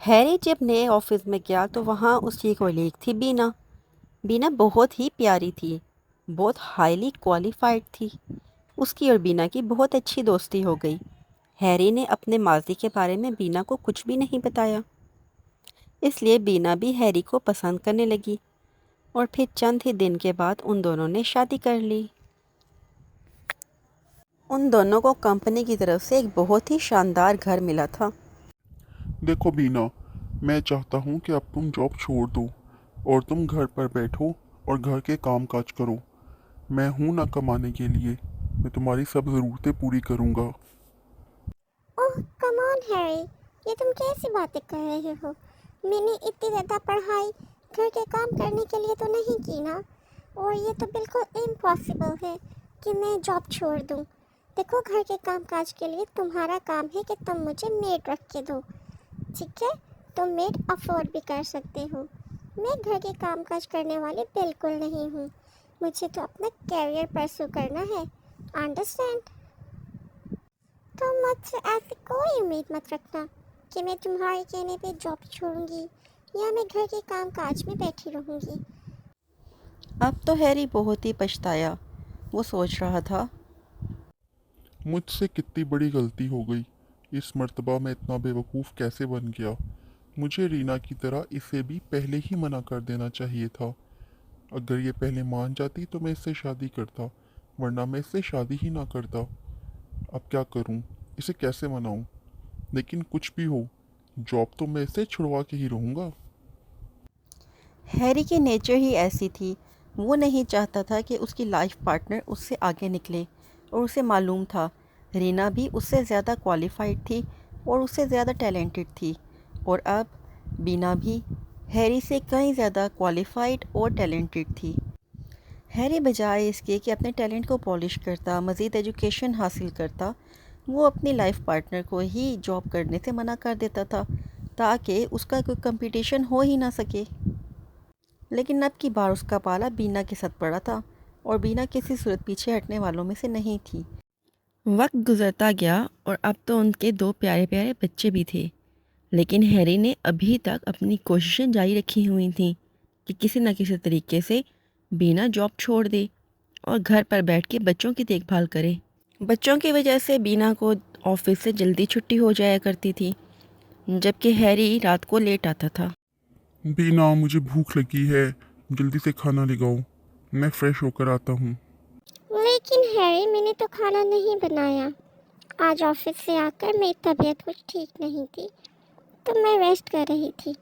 Harry जब नए office में गया तो वहाँ उसकी कोलीग थी बीना। बीना बहुत ही प्यारी थी, बहुत हाईली क्वालिफाइड थी। उसकी और बीना की बहुत अच्छी दोस्ती हो गई। हैरी ने अपने माजी के बारे में बीना को कुछ भी नहीं बताया, इसलिए बीना भी हैरी को पसंद करने लगी और फिर चंद ही दिन के बाद उन दोनों ने शादी कर ली। उन दोनों को कंपनी की तरफ से एक बहुत ही शानदार घर मिला था। देखो बीना, मैं चाहता हूँ कि अब तुम जॉब छोड़ दो और तुम घर पर बैठो और घर के काम काज करो। मैं हूँ ना कमाने के लिए। मैं तुम्हारी सब ज़रूरतें पूरी करूँगा। ओह कम ऑन हैरी, ये तुम कैसी बातें कर रहे हो? मैंने इतनी ज़्यादा पढ़ाई घर के काम करने के लिए तो नहीं की ना। और ये तो बिल्कुल इम्पॉसिबल है कि मैं जॉब छोड़ दूँ। देखो, घर के काम काज के लिए तुम्हारा काम है कि तुम मुझे मेड रख के दो, ठीक है? तुम मेड अफोर्ड भी कर सकते हो। मैं घर के काम काज करने वाली बिल्कुल नहीं हूँ। मुझे तो अपना कैरियर परस्यू करना है, अंडरस्टैंड? तो मुझसे ऐसी कोई उम्मीद मत रखना कि मैं तुम्हारे कहने पे जॉब छोड़ूंगी या मैं घर के काम काज में बैठी रहूंगी। अब तो हैरी बहुत ही पछताया। वो सोच रहा था, मुझसे कितनी बड़ी गलती हो गई। इस मर्तबा मैं इतना बेवकूफ़ कैसे बन गया। मुझे रीना की तरह इसे भी पहले ही मना कर देना चाहिए था। अगर ये पहले मान जाती तो मैं इससे शादी करता, वरना मैं इससे शादी ही ना करता। अब क्या करूं? इसे कैसे मनाऊं? लेकिन कुछ भी हो, जॉब तो मैं इससे छुड़वा के ही रहूंगा। हैरी की नेचर ही ऐसी थी। वो नहीं चाहता था कि उसकी लाइफ पार्टनर उससे आगे निकले, और उसे मालूम था रीना भी उससे ज़्यादा क्वालिफाइड थी और उससे ज़्यादा टैलेंटेड थी। और अब बीना भी हैरी से कहीं ज़्यादा क्वालिफाइड और टैलेंटेड थी। हैरी बजाय इसके कि अपने टैलेंट को पॉलिश करता, मज़ीद एजुकेशन हासिल करता, वो अपनी लाइफ पार्टनर को ही जॉब करने से मना कर देता था ताकि उसका कोई कंपटीशन हो ही ना सके। लेकिन अब की बार उसका पाला बीना के साथ पड़ा था, और बीना किसी सूरत पीछे हटने वालों में से नहीं थी। वक्त गुजरता गया और अब तो उनके दो प्यारे प्यारे बच्चे भी थे। लेकिन हैरी ने अभी तक अपनी कोशिशें जारी रखी हुई थीं कि किसी न किसी तरीके से बीना जॉब छोड़ दे और घर पर बैठ के बच्चों की देखभाल करे। बच्चों की वजह से बीना को ऑफिस से जल्दी छुट्टी हो जाया करती थी, जबकि हैरी रात को लेट आता था। बीना, मुझे भूख लगी है। जल्दी से खाना ले आओ। मैं फ्रेश होकर आता हूँ। लेकिन हैरी, मैंने तो खाना नहीं बनाया। आज ऑफिस से आकर मेरी तबीयत कुछ ठीक नहीं थी, तो मैं रेस्ट कर रही थी।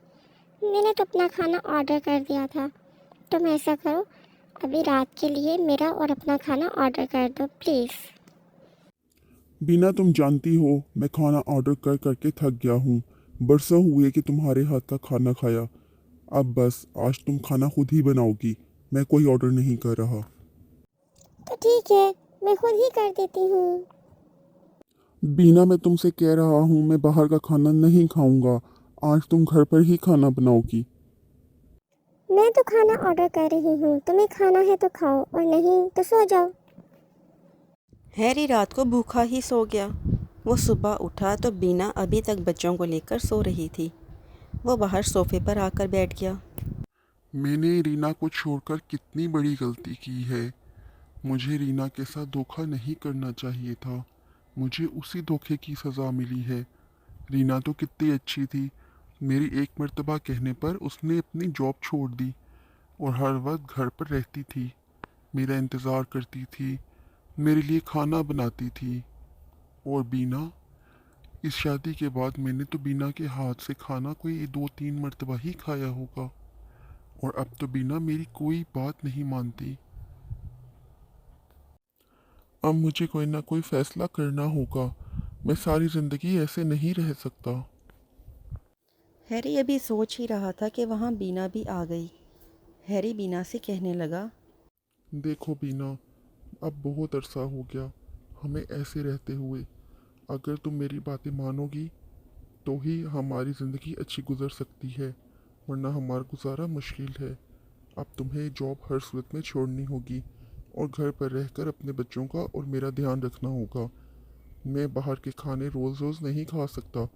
मैंने तो अपना खाना ऑर्डर कर दिया था। तुम ऐसा करो, अभी रात के लिए मेरा और अपना खाना ऑर्डर कर दो प्लीज़। बीना, तुम जानती हो मैं खाना ऑर्डर कर करके थक गया हूँ। बरसों हुए कि तुम्हारे हाथ का खाना खाया। अब बस आज तुम खाना खुद ही बनाओगी। मैं कोई ऑर्डर नहीं कर रहा। तो ठीक है, मैं खुद ही कर देती हूँ। बीना, मैं तुमसे कह रहा हूँ मैं बाहर का खाना नहीं खाऊंगा। आज तुम घर पर ही खाना बनाओगी। मैं तो खाना ऑर्डर कर रही हूँ, तुम्हें खाना है तो खाओ और नहीं तो सो जाओ। हैरी रात को भूखा ही सो गया। वो सुबह उठा तो बीना अभी तक बच्चों को लेकर सो रही थी। वो बाहर सोफे पर आकर बैठ गया। मैंने रीना को छोड़कर कितनी बड़ी गलती की है। मुझे रीना के साथ धोखा नहीं करना चाहिए था। मुझे उसी धोखे की सज़ा मिली है। रीना तो कितनी अच्छी थी। मेरी एक मर्तबा कहने पर उसने अपनी जॉब छोड़ दी और हर वक्त घर पर रहती थी। मेरा इंतज़ार करती थी, मेरे लिए खाना बनाती थी। और बीना, इस शादी के बाद मैंने तो बीना के हाथ से खाना कोई 2-3 मर्तबा ही खाया होगा। और अब तो बीना मेरी कोई बात नहीं मानती। अब मुझे कोई ना कोई फैसला करना होगा। मैं सारी ज़िंदगी ऐसे नहीं रह सकता। हैरी अभी सोच ही रहा था कि वहाँ बीना भी आ गई। हैरी बीना से कहने लगा, देखो बीना, अब बहुत अरसा हो गया हमें ऐसे रहते हुए। अगर तुम मेरी बातें मानोगी तो ही हमारी ज़िंदगी अच्छी गुजर सकती है, वरना हमारा गुजारा मुश्किल है। अब तुम्हें जॉब हर सूरत में छोड़नी होगी और घर पर रहकर अपने बच्चों का और मेरा ध्यान रखना होगा। मैं बाहर के खाने रोज़ रोज़ नहीं खा सकता।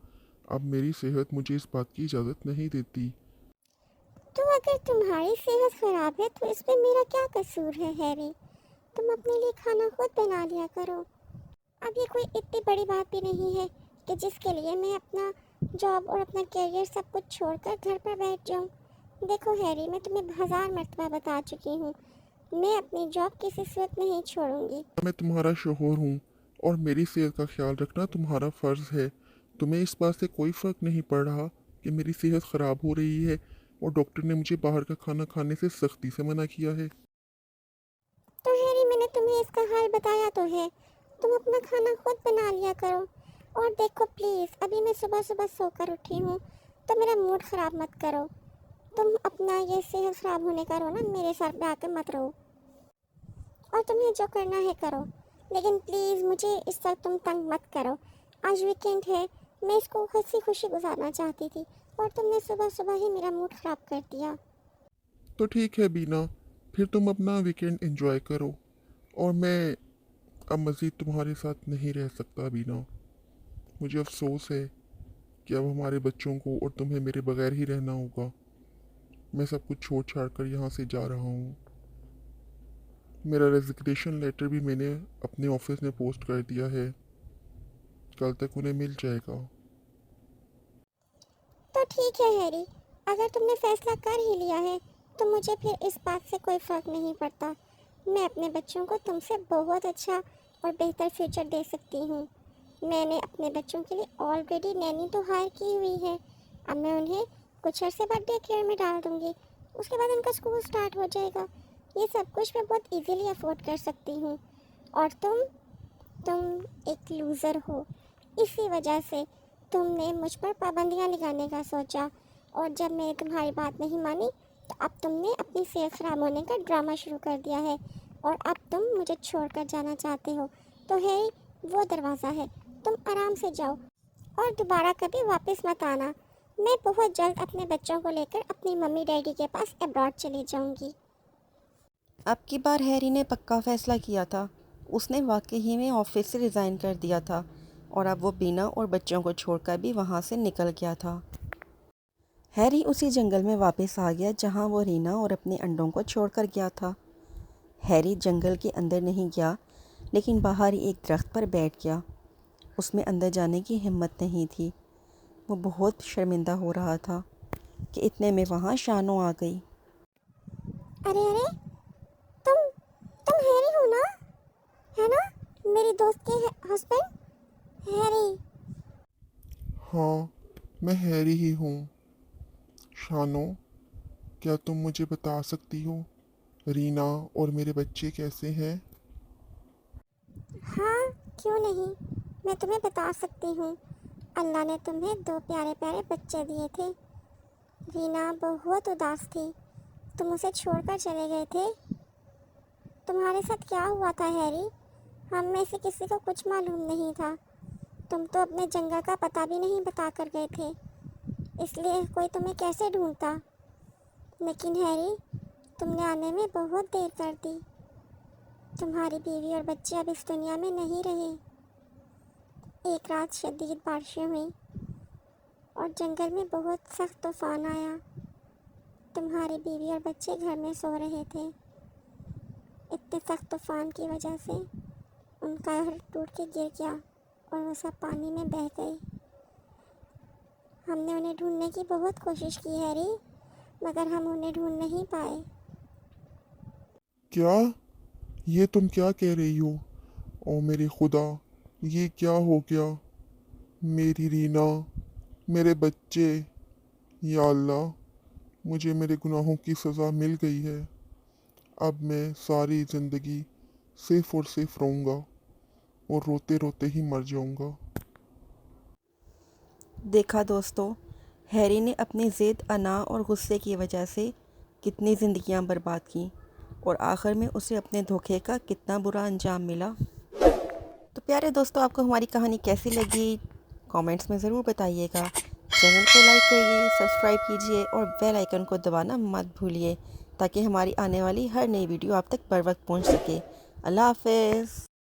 अब मेरी सेहत मुझे इस बात की इजाज़त नहीं देती। तो अगर तुम्हारी सेहत खराब है तो इसमें मेरा क्या कसूर है हैरी? तुम अपने लिए खाना खुद बना लिया करो। अब ये कोई इतनी बड़ी बात भी नहीं है कि जिसके लिए मैं अपना जॉब और अपना करियर सब कुछ छोड़कर घर पर बैठ जाऊं। देखो हैरी, मैं तुम्हें 1000 मर्तबा बता चुकी हूँ, मैं अपनी जॉब किसी सूरत नहीं छोड़ूंगी। मैं तुम्हारा शोहर हूँ और मेरी सेहत का ख्याल रखना तुम्हारा फ़र्ज़ है। तुम्हें इस बात से कोई फ़र्क नहीं पड़ रहा कि मेरी सेहत ख़राब हो रही है और डॉक्टर ने मुझे बाहर का खाना खाने से सख्ती से मना किया है। तो हैरी, मैंने तुम्हें इसका हाल बताया तो है, तुम अपना खाना खुद बना लिया करो। और देखो प्लीज़, अभी मैं सुबह सुबह सोकर उठी हूँ, तो मेरा मूड ख़राब मत करो। तुम अपना ये सेहत ख़राब होने का रोना मेरे सर पे आकर मत रो, और तुम्हें जो करना है करो, लेकिन प्लीज़ मुझे इस वक्त तुम तंग मत करो। आज वीकेंड है, मैं इसको हंसी खुशी गुजारना चाहती थी, और तुमने सुबह सुबह ही मेरा मूड ख़राब कर दिया। तो ठीक है बीना, फिर तुम अपना वीकेंड एंजॉय करो और मैं अब मज़ीद तुम्हारे साथ नहीं रह सकता बीना। मुझे अफसोस है कि अब हमारे बच्चों को और तुम्हें मेरे बगैर ही रहना होगा। मैं सब कुछ छोड़ छाड़ कर यहाँ से जा रहा हूँ। मेरा रेजिग्नेशन लेटर भी मैंने अपने ऑफिस में पोस्ट कर दिया है, कल तक उन्हें मिल जाएगा। तो ठीक है हैरी, अगर तुमने फैसला कर ही लिया है तो मुझे फिर इस बात से कोई फ़र्क नहीं पड़ता। मैं अपने बच्चों को तुमसे बहुत अच्छा और बेहतर फ्यूचर दे सकती हूँ। मैंने अपने बच्चों के लिए ऑलरेडी नैनी तो हायर की हुई है। अब मैं उन्हें कुछ अर्से बाद डे केयर में डाल दूँगी, उसके बाद उनका स्कूल स्टार्ट हो जाएगा। ये सब कुछ मैं बहुत इजीली अफोर्ड कर सकती हूँ। और तुम एक लूज़र हो, इसी वजह से तुमने मुझ पर पाबंदियाँ लगाने का सोचा, और जब मैंने तुम्हारी बात नहीं मानी तो अब तुमने अपनी सेहत ख़राब होने का ड्रामा शुरू कर दिया है, और अब तुम मुझे छोड़कर जाना चाहते हो। तो है वो दरवाज़ा है, तुम आराम से जाओ और दोबारा कभी वापस मत आना। मैं बहुत जल्द अपने बच्चों को लेकर अपनी मम्मी डैडी के पास अब्रॉड चली जाऊंगी। अब की बार हैरी ने पक्का फ़ैसला किया था। उसने वाकई ही में ऑफिस से रिज़ाइन कर दिया था और अब वो बीना और बच्चों को छोड़कर भी वहाँ से निकल गया था। हैरी उसी जंगल में वापस आ गया जहाँ वो रीना और अपने अंडों को छोड़कर गया था। हैरी जंगल के अंदर नहीं गया, लेकिन बाहर ही एक दरख्त पर बैठ गया। उसमें अंदर जाने की हिम्मत नहीं थी। वो बहुत शर्मिंदा हो रहा था कि इतने में वहाँ शानो आ गई। अरे अरे, तुम हैरी हो ना? है ना, मेरी दोस्त के हस्बैंड हैरी? हाँ, मैं हैरी ही हूँ। शानो, क्या तुम मुझे बता सकती हो रीना और मेरे बच्चे कैसे हैं? हाँ, क्यों नहीं, मैं तुम्हें बता सकती हूँ। अल्लाह ने तुम्हें 2 प्यारे प्यारे बच्चे दिए थे। रीना बहुत उदास थी, तुम उसे छोड़कर चले गए थे। तुम्हारे साथ क्या हुआ था हैरी? हम में से किसी को कुछ मालूम नहीं था। तुम तो अपने जंगल का पता भी नहीं बता कर गए थे, इसलिए कोई तुम्हें कैसे ढूंढता। लेकिन हैरी, तुमने आने में बहुत देर कर दी। तुम्हारी बीवी और बच्चे अब इस दुनिया में नहीं रहे। एक रात शदीद बारिशें हुई और जंगल में बहुत सख्त तूफान आया। तुम्हारी बीवी और बच्चे घर में सो रहे थे। इतने सख्त तूफान की वजह से उनका घर टूट के गिर गया और वो सब पानी में बह गए। हमने उन्हें ढूंढने की बहुत कोशिश की हैरी, मगर हम उन्हें ढूंढ नहीं पाए। क्या? ये तुम क्या कह रही हो? ओ मेरे खुदा, ये क्या हो गया? मेरी रीना, मेरे बच्चे, या अल्लाह, मुझे मेरे गुनाहों की सज़ा मिल गई है। अब मैं सारी ज़िंदगी सिर्फ और सिर्फ रोऊंगा और रोते रोते ही मर जाऊंगा। देखा दोस्तों, हैरी ने अपनी ज़िद, अना और गुस्से की वजह से कितनी ज़िंदगियां बर्बाद की और आखिर में उसे अपने धोखे का कितना बुरा अंजाम मिला। तो प्यारे दोस्तों, आपको हमारी कहानी कैसी लगी कमेंट्स में ज़रूर बताइएगा। चैनल को लाइक करिए, सब्सक्राइब कीजिए और बेल आइकन को दबाना मत भूलिए ताकि हमारी आने वाली हर नई वीडियो आप तक बर वक्त पहुँच सके। अल्लाह हाफ़िज़।